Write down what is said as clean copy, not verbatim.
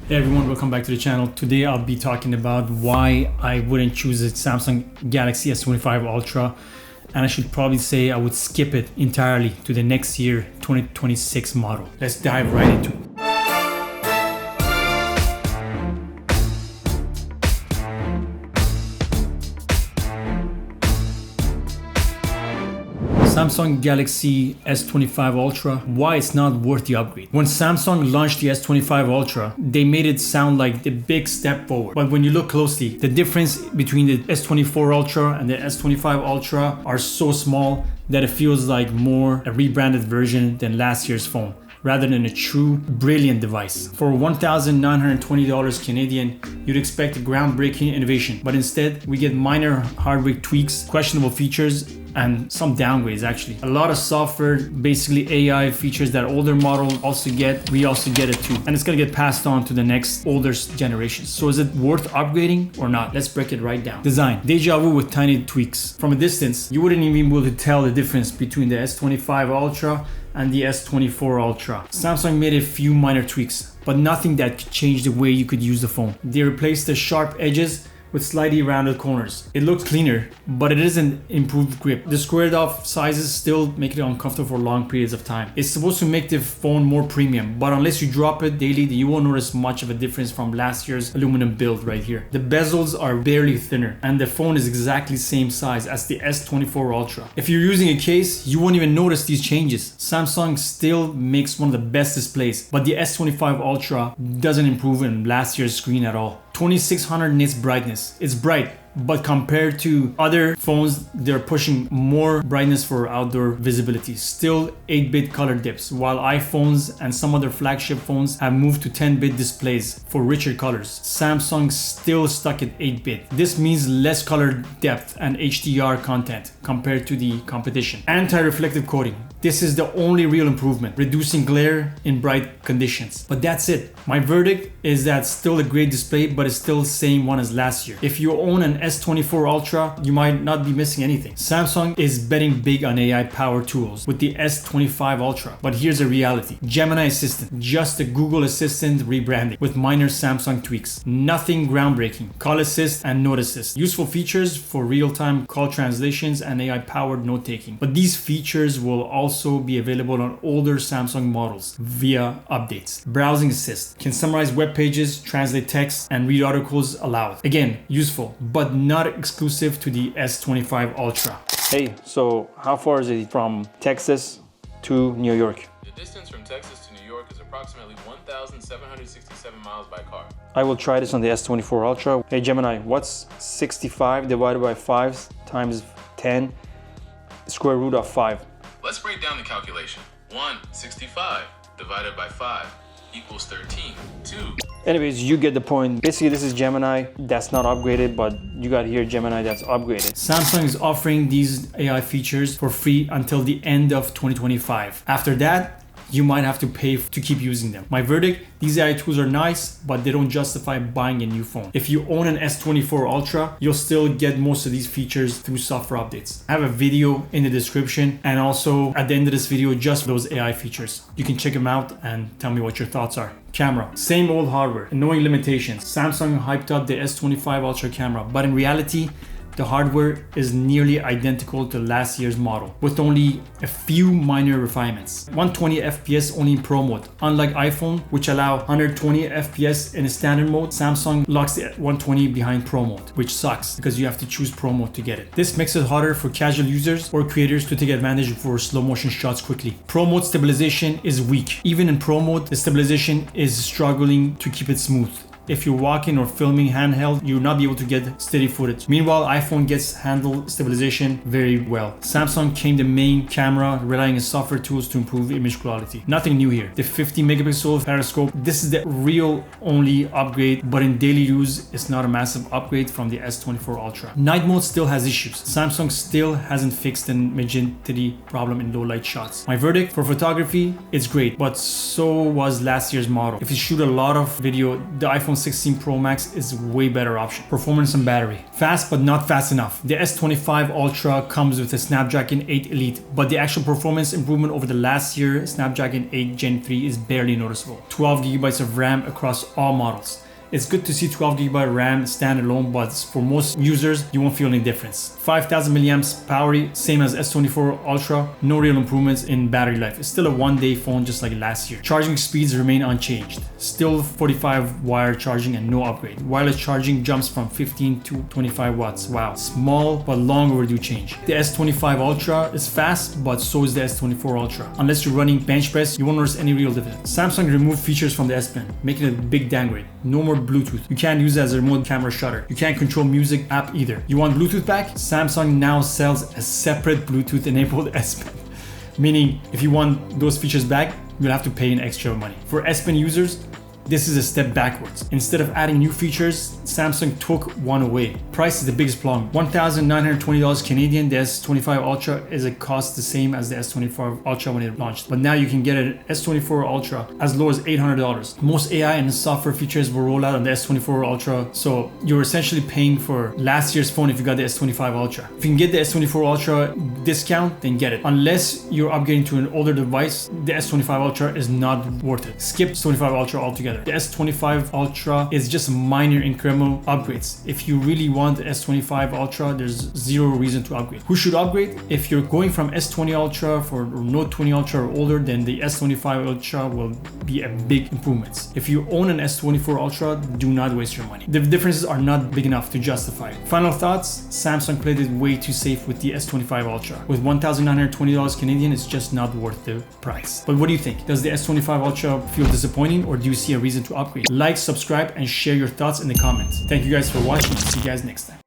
Hey everyone, welcome back to the channel. Today I'll be talking about why I wouldn't choose a Samsung Galaxy S25 Ultra, and I should probably say I would skip it entirely to the next year 2026 model. Let's dive right into it. Samsung Galaxy S25 Ultra, why it's not worth the upgrade. When Samsung launched the S25 Ultra, they made it sound like the big step forward. But when you look closely, the difference between the S24 Ultra and the S25 Ultra are so small that it feels like more a rebranded version than last year's phone, rather than a true brilliant device. For $1,920 Canadian, you'd expect a groundbreaking innovation, but instead we get minor hardware tweaks, questionable features, and some downgrades actually. A lot of software, basically AI features that older model also get, we also get it too. And it's gonna get passed on to the next older generations. So is it worth upgrading or not? Let's break it right down. Design, Déjà vu with tiny tweaks. From a distance, you wouldn't even be able to tell the difference between the S25 Ultra and the S24 Ultra. Samsung made a few minor tweaks, but nothing that could change the way you could use the phone. They replaced the sharp edges with slightly rounded corners. It looks cleaner, but it isn't improved grip. The squared off sizes still make it uncomfortable for long periods of time. It's supposed to make the phone more premium, but unless you drop it daily, you won't notice much of a difference from last year's aluminum build right here. The bezels are barely thinner, and the phone is exactly the same size as the S24 Ultra. If you're using a case, you won't even notice these changes. Samsung still makes one of the best displays, but the S25 Ultra doesn't improve in last year's screen at all. 2600 nits brightness. It's bright, but compared to other phones, they're pushing more brightness for outdoor visibility. Still 8-bit color dips, while iPhones and some other flagship phones have moved to 10-bit displays for richer colors. Samsung still stuck at 8-bit. This means less color depth and HDR content compared to the competition. Anti-reflective coating. This is the only real improvement, reducing glare in bright conditions. But that's it. My verdict is that still a great display, but it's still the same one as last year. If you own an S24 Ultra, you might not be missing anything. Samsung is betting big on AI power tools with the S25 Ultra. But here's the reality. Gemini Assistant, just a Google Assistant rebranding with minor Samsung tweaks. Nothing groundbreaking. Call Assist and Note Assist. Useful features for real-time call translations and AI powered note taking. But these features will also be available on older Samsung models via updates. Browsing Assist can summarize web pages, translate text, and read articles aloud. Again, useful, but not exclusive to the S25 Ultra. Hey, so how far is it from Texas to New York? The distance from Texas to New York is approximately 1,767 miles by car. I will try this on the S24 Ultra. Hey Gemini, what's 65 divided by 5 times 10 square root of 5? Let's break down the calculation. 165 divided by 5 equals 13. 2. Anyways, you get the point. Basically, this is Gemini that's not upgraded, but you got here Gemini that's upgraded. Samsung is offering these AI features for free until the end of 2025. After that, you might have to pay to keep using them. My verdict, these AI tools are nice, but they don't justify buying a new phone. If you own an S24 Ultra, you'll still get most of these features through software updates. I have a video in the description and also at the end of this video, just those AI features. You can check them out and tell me what your thoughts are. Camera, same old hardware, knowing limitations. Samsung hyped up the S25 Ultra camera, but in reality, the hardware is nearly identical to last year's model with only a few minor refinements. 120 FPS only in Pro mode. Unlike iPhone, which allow 120 FPS in standard mode, Samsung locks the 120 behind Pro mode, which sucks because you have to choose Pro mode to get it. This makes it harder for casual users or creators to take advantage for slow motion shots quickly. Pro mode stabilization is weak. Even in Pro mode, the stabilization is struggling to keep it smooth. If you're walking or filming handheld, you'll not be able to get steady footage. Meanwhile, iPhone gets handle stabilization very well. Samsung came the main camera, relying on software tools to improve image quality. Nothing new here. The 50 megapixel periscope, this is the real only upgrade, but in daily use, it's not a massive upgrade from the S24 Ultra. Night mode still has issues. Samsung still hasn't fixed the magenta problem in low light shots. My verdict, for photography, it's great, but so was last year's model. If you shoot a lot of video, the iPhone iPhone 16 Pro Max is a way better option. Performance and battery. Fast but not fast enough. The S25 Ultra comes with a Snapdragon 8 Elite, but the actual performance improvement over the last year Snapdragon 8 Gen 3 is barely noticeable. 12GB of RAM across all models. It's good to see 12GB RAM standalone, but for most users, you won't feel any difference. 5000 milliamps power, same as S24 Ultra, no real improvements in battery life. It's still a one-day phone just like last year. Charging speeds remain unchanged. Still 45 wire charging and no upgrade. Wireless charging jumps from 15 to 25 watts. Wow, small but long overdue change. The S25 Ultra is fast, but so is the S24 Ultra. Unless you're running bench press, you won't notice any real difference. Samsung removed features from the S Pen, making it a big downgrade. No more Bluetooth. You can't use it as a remote camera shutter. You can't control music app either. You want Bluetooth back? Samsung now sells a separate Bluetooth enabled S Pen. Meaning, if you want those features back, you'll have to pay an extra money. For S Pen users, this is a step backwards. Instead of adding new features, Samsung took one away. Price is the biggest problem. $1,920 Canadian. The S25 Ultra is a cost the same as the S25 Ultra when it launched. But now you can get an S24 Ultra as low as $800. Most AI and software features will roll out on the S24 Ultra, so you're essentially paying for last year's phone if you got the S25 Ultra. If you can get the S24 Ultra discount, then get it. Unless you're upgrading to an older device, the S25 Ultra is not worth it. Skip S25 Ultra altogether. The S25 Ultra is just minor incremental upgrades. If you really want the S25 Ultra, there's zero reason to upgrade. Who should upgrade? If you're going from S20 Ultra for Note 20 Ultra or older, then the S25 Ultra will be a big improvement. If you own an S24 Ultra, do not waste your money. The differences are not big enough to justify it. Final thoughts, Samsung played it way too safe with the S25 Ultra. With $1,920 Canadian, it's just not worth the price. But what do you think? Does the S25 Ultra feel disappointing, or do you see a reason to upgrade? Like, subscribe, and share your thoughts in the comments. Thank you guys for watching. See you guys next time.